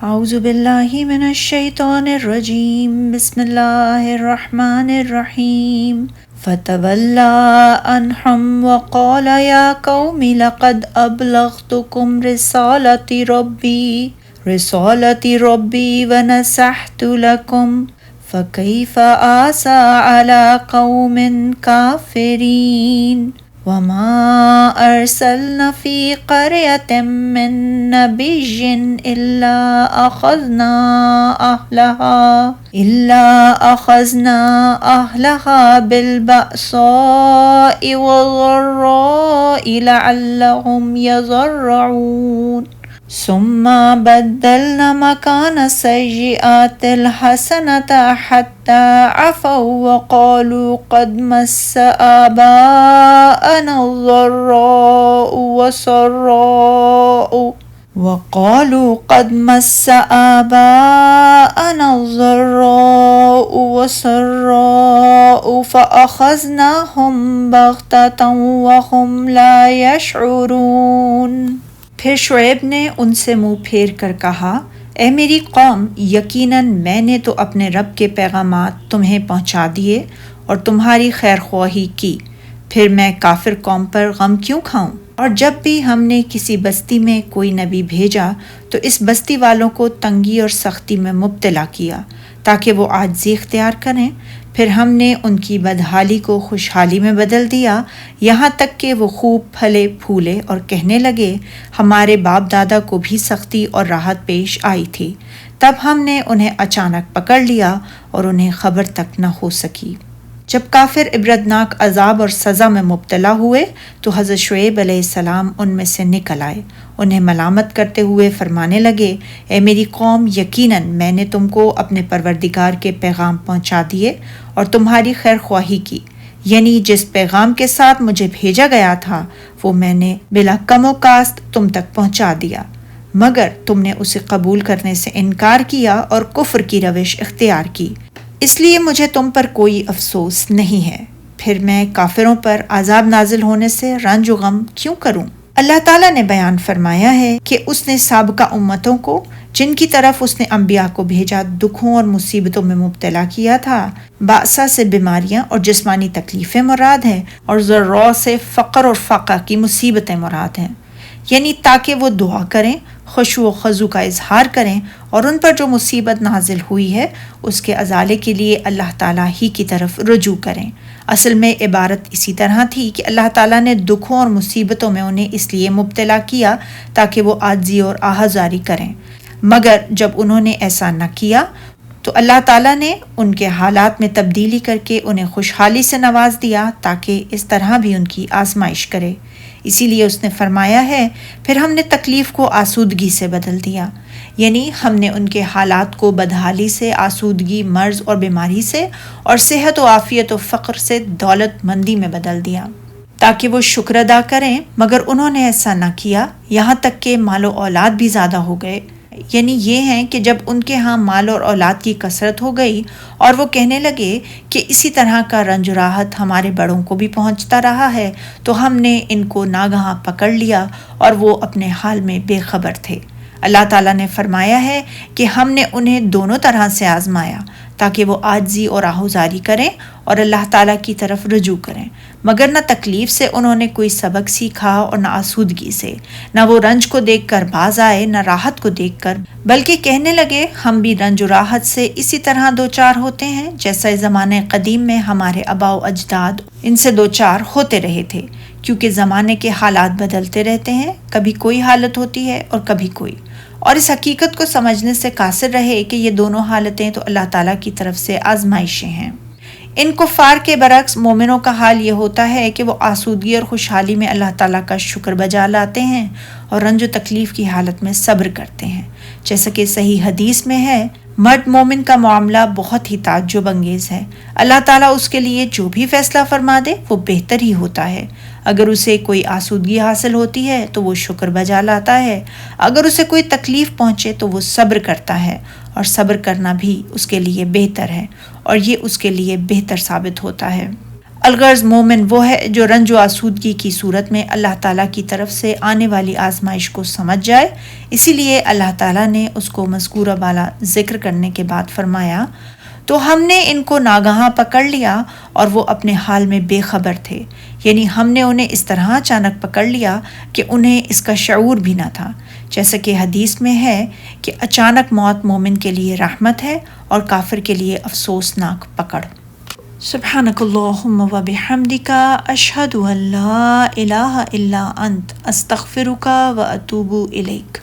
اعوذ باللہ من الشیطان الرجیم، بسم اللہ الرحمن الرحیم۔ فتولی عنہم وقال یا قوم لقد ابلغتکم رسالت ربی ونصحت لکم فکیف آسیٰ علی قوم کافرین۔ وما أرسلنا في قرية من نبي إلا أخذنا أهلها بالبأساء والضراء لعلهم يضرعون ثم بدلنا مكان السيئات الحسنة حتى عفوا وقالوا قد مس آباءنا الضراء والسراء فأخذناهم بغتة وهم لا يشعرون۔ پھر شعیب نے ان سے منہ پھیر کر کہا، اے میری قوم، یقیناً میں نے تو اپنے رب کے پیغامات تمہیں پہنچا دیے اور تمہاری خیر خواہی کی، پھر میں کافر قوم پر غم کیوں کھاؤں؟ اور جب بھی ہم نے کسی بستی میں کوئی نبی بھیجا تو اس بستی والوں کو تنگی اور سختی میں مبتلا کیا تاکہ وہ عاجزی اختیار کریں، پھر ہم نے ان کی بدحالی کو خوشحالی میں بدل دیا، یہاں تک کہ وہ خوب پھلے پھولے اور کہنے لگے ہمارے باپ دادا کو بھی سختی اور راحت پیش آئی تھی، تب ہم نے انہیں اچانک پکڑ لیا اور انہیں خبر تک نہ ہو سکی۔ جب کافر عبرتناک عذاب اور سزا میں مبتلا ہوئے تو حضرت شعیب علیہ السلام ان میں سے نکل آئے، انہیں ملامت کرتے ہوئے فرمانے لگے، اے میری قوم، یقیناً میں نے تم کو اپنے پروردگار کے پیغام پہنچا دیے اور تمہاری خیر خواہی کی، یعنی جس پیغام کے ساتھ مجھے بھیجا گیا تھا وہ میں نے بلا کم و کاست تم تک پہنچا دیا، مگر تم نے اسے قبول کرنے سے انکار کیا اور کفر کی روش اختیار کی، اس لیے مجھے تم پر کوئی افسوس نہیں ہے، پھر میں کافروں پر عذاب نازل ہونے سے رنج و غم کیوں کروں؟ اللہ تعالیٰ نے بیان فرمایا ہے کہ اس نے سابقہ امتوں کو جن کی طرف اس نے انبیاء کو بھیجا دکھوں اور مصیبتوں میں مبتلا کیا تھا۔ بأسا سے بیماریاں اور جسمانی تکلیفیں مراد ہیں، اور ضراء سے فقر اور فاقہ کی مصیبتیں مراد ہیں، یعنی تاکہ وہ دعا کریں، خشوع و خضوع کا اظہار کریں اور ان پر جو مصیبت نازل ہوئی ہے اس کے ازالے کے لیے اللہ تعالیٰ ہی کی طرف رجوع کریں۔ اصل میں عبارت اسی طرح تھی کہ اللہ تعالیٰ نے دکھوں اور مصیبتوں میں انہیں اس لیے مبتلا کیا تاکہ وہ عاجزی اور آہذاری کریں، مگر جب انہوں نے ایسا نہ کیا تو اللہ تعالیٰ نے ان کے حالات میں تبدیلی کر کے انہیں خوشحالی سے نواز دیا تاکہ اس طرح بھی ان کی آزمائش کرے۔ اسی لیے اس نے فرمایا ہے، پھر ہم نے تکلیف کو آسودگی سے بدل دیا، یعنی ہم نے ان کے حالات کو بدحالی سے آسودگی، مرض اور بیماری سے، اور صحت و عافیت و فقر سے دولت مندی میں بدل دیا تاکہ وہ شکر ادا کریں، مگر انہوں نے ایسا نہ کیا، یہاں تک کہ مال و اولاد بھی زیادہ ہو گئے، یعنی یہ ہیں کہ جب ان کے ہاں مال اور اولاد کی کثرت ہو گئی اور وہ کہنے لگے کہ اسی طرح کا رنج و راحت ہمارے بڑوں کو بھی پہنچتا رہا ہے تو ہم نے ان کو ناگہاں پکڑ لیا اور وہ اپنے حال میں بے خبر تھے۔ اللہ تعالیٰ نے فرمایا ہے کہ ہم نے انہیں دونوں طرح سے آزمایا تاکہ وہ عاجزی اور آہوزاری کریں اور اللہ تعالیٰ کی طرف رجوع کریں، مگر نہ تکلیف سے انہوں نے کوئی سبق سیکھا اور نہ آسودگی سے، نہ وہ رنج کو دیکھ کر باز آئے نہ راحت کو دیکھ کر، بلکہ کہنے لگے ہم بھی رنج و راحت سے اسی طرح دوچار ہوتے ہیں جیسا زمانے قدیم میں ہمارے آباء و اجداد ان سے دوچار ہوتے رہے تھے، کیونکہ زمانے کے حالات بدلتے رہتے ہیں، کبھی کوئی حالت ہوتی ہے اور کبھی کوئی، اور اس حقیقت کو سمجھنے سے قاصر رہے کہ یہ دونوں حالتیں تو اللہ تعالیٰ کی طرف سے آزمائشیں ہیں۔ ان کفار کے برعکس مومنوں کا حال یہ ہوتا ہے کہ وہ آسودگی اور خوشحالی میں اللہ تعالیٰ کا شکر بجا لاتے ہیں اور رنج و تکلیف کی حالت میں صبر کرتے ہیں، جیسا کہ صحیح حدیث میں ہے، مرد مومن کا معاملہ بہت ہی تعجب انگیز ہے، اللہ تعالیٰ اس کے لیے جو بھی فیصلہ فرما دے وہ بہتر ہی ہوتا ہے، اگر اسے کوئی آسودگی حاصل ہوتی ہے تو وہ شکر بجا لاتا ہے، اگر اسے کوئی تکلیف پہنچے تو وہ صبر کرتا ہے، اور صبر کرنا بھی اس کے لیے بہتر ہے، اور یہ اس کے لیے بہتر ثابت ہوتا ہے۔ الغرض مومن وہ ہے جو رنج و آسودگی کی صورت میں اللہ تعالیٰ کی طرف سے آنے والی آزمائش کو سمجھ جائے. اسی لیے اللہ تعالیٰ نے اس کو مذکورہ بالا ذکر کرنے کے بعد فرمایا تو ہم نے ان کو ناگہاں پکڑ لیا اور وہ اپنے حال میں بے خبر تھے، یعنی ہم نے انہیں اس طرح اچانک پکڑ لیا کہ انہیں اس کا شعور بھی نہ تھا. جیسا کہ حدیث میں ہے کہ اچانک موت مومن کے لیے رحمت ہے اور کافر کے لیے افسوسناک پکڑ. سبحانک اللہم و بحمدک اشہد ان لا الہ الا انت استغفرک و اتوب الیک.